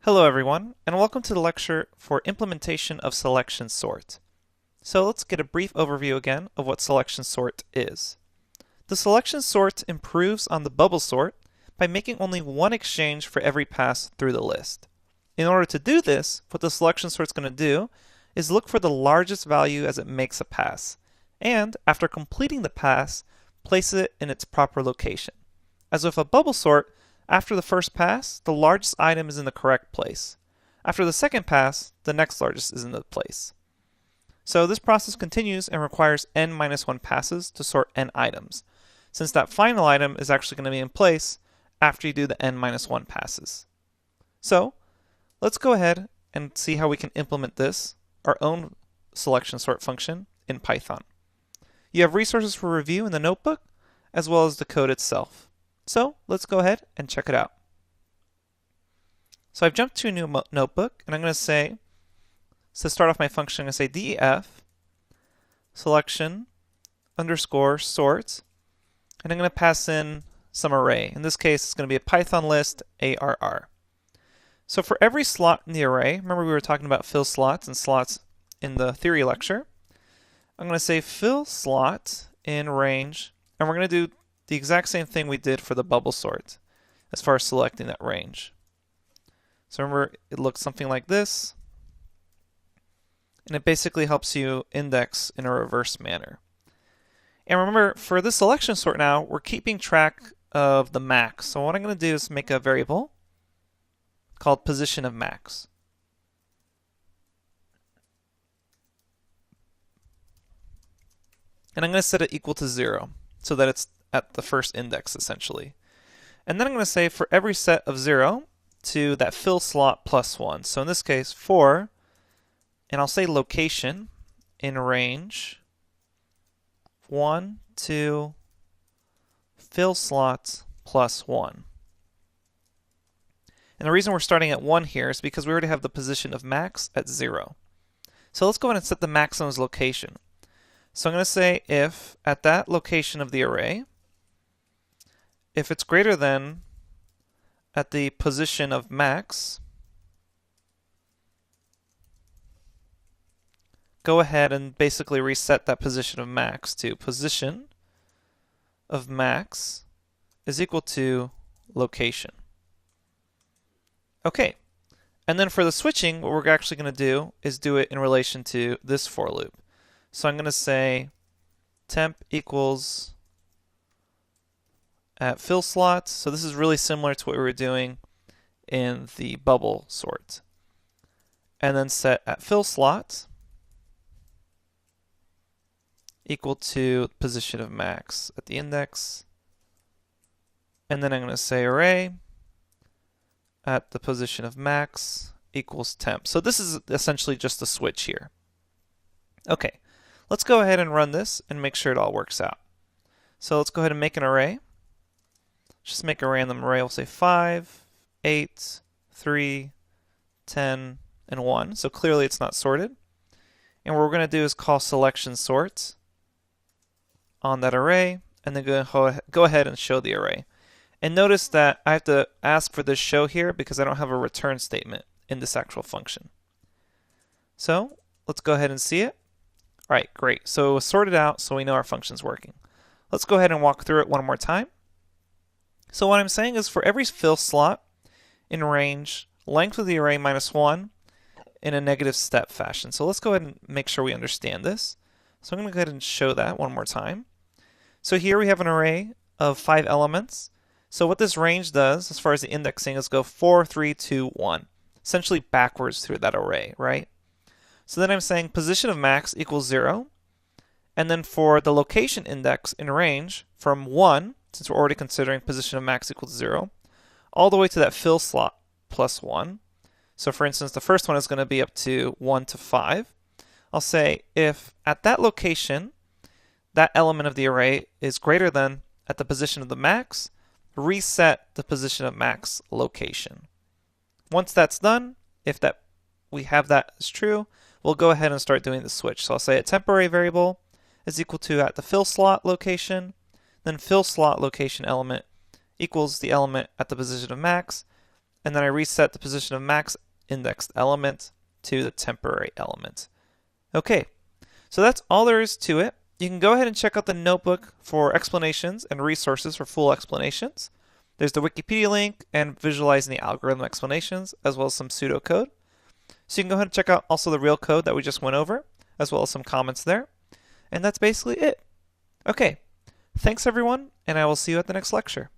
Hello everyone, and welcome to the lecture for implementation of selection sort. So let's get a brief overview again of what selection sort is. The selection sort improves on the bubble sort by making only one exchange for every pass through the list. In order to do this, what the selection sort is going to do is look for the largest value as it makes a pass, and after completing the pass, place it in its proper location. As with a bubble sort, after the first pass, the largest item is in the correct place. After the second pass, the next largest is in the place. So this process continues and requires n-1 passes to sort n items, since that final item is actually going to be in place after you do the n-1 passes. So let's go ahead and see how we can implement this, our own selection sort function, in Python. You have resources for review in the notebook, as well as the code itself. So let's go ahead and check it out. So I've jumped to a new notebook, and I'm going to say, to start off my function, I'm going to say def selection underscore sort, and I'm going to pass in some array. In this case, it's going to be a Python list arr. So for every slot in the array, remember we were talking about fill slots and slots in the theory lecture, I'm going to say fill slot in range, and we're going to do the exact same thing we did for the bubble sort as far as selecting that range. So remember, it looks something like this, and it basically helps you index in a reverse manner. And remember, for this selection sort now, we're keeping track of the max. So what I'm going to do is make a variable called position of max. And I'm going to set it equal to 0 so that it's at the first index essentially. And then I'm going to say for every set of 0 to that fill slot plus 1. So in this case, for, and I'll say location in range 1 to fill slot plus 1. And the reason we're starting at 1 here is because we already have the position of max at 0. So let's go ahead and set the maximum's location. So I'm going to say if at that location of the array, if it's greater than at the position of max, go ahead and basically reset that position of max to position of max is equal to location. Okay, and then for the switching, what we're actually going to do is do it in relation to this for loop. So I'm going to say temp equals at fill slots. So this is really similar to what we were doing in the bubble sort. And then set at fill slot equal to position of max at the index. And then I'm going to say array at the position of max equals temp. So this is essentially just a switch here. Okay, let's go ahead and run this and make sure it all works out. So let's go ahead and make an array. Just make a random array. We'll say 5, 8, 3, 10, and 1. So clearly it's not sorted. And what we're going to do is call selection sort on that array, and then go ahead and show the array. And notice that I have to ask for this show here because I don't have a return statement in this actual function. So let's go ahead and see it. All right, great. So it was sorted out, so we know our function's working. Let's go ahead and walk through it one more time. So what I'm saying is for every fill slot in range, length of the array minus 1 in a negative step fashion. So let's go ahead and make sure we understand this. So I'm going to go ahead and show that one more time. So here we have an array of 5 elements. So what this range does, as far as the indexing, is go 4, 3, 2, 1. Essentially backwards through that array, right? So then I'm saying position of max equals 0. And then for the location index in range, from 1, since we're already considering position of max equals 0, all the way to that fill slot plus 1. So for instance, the first one is going to be up to 1 to 5. I'll say if at that location, that element of the array is greater than at the position of the max, reset the position of max location. Once that's done, if that we have that as true, we'll go ahead and start doing the switch. So I'll say a temporary variable is equal to at the fill slot location, then fill slot location element equals the element at the position of max, and then I reset the position of max indexed element to the temporary element. Okay, so that's all there is to it. You can go ahead and check out the notebook for explanations and resources for full explanations. There's the Wikipedia link and visualizing the algorithm explanations, as well as some pseudocode. So you can go ahead and check out also the real code that we just went over, as well as some comments there. And that's basically it. Okay, thanks everyone, and I will see you at the next lecture.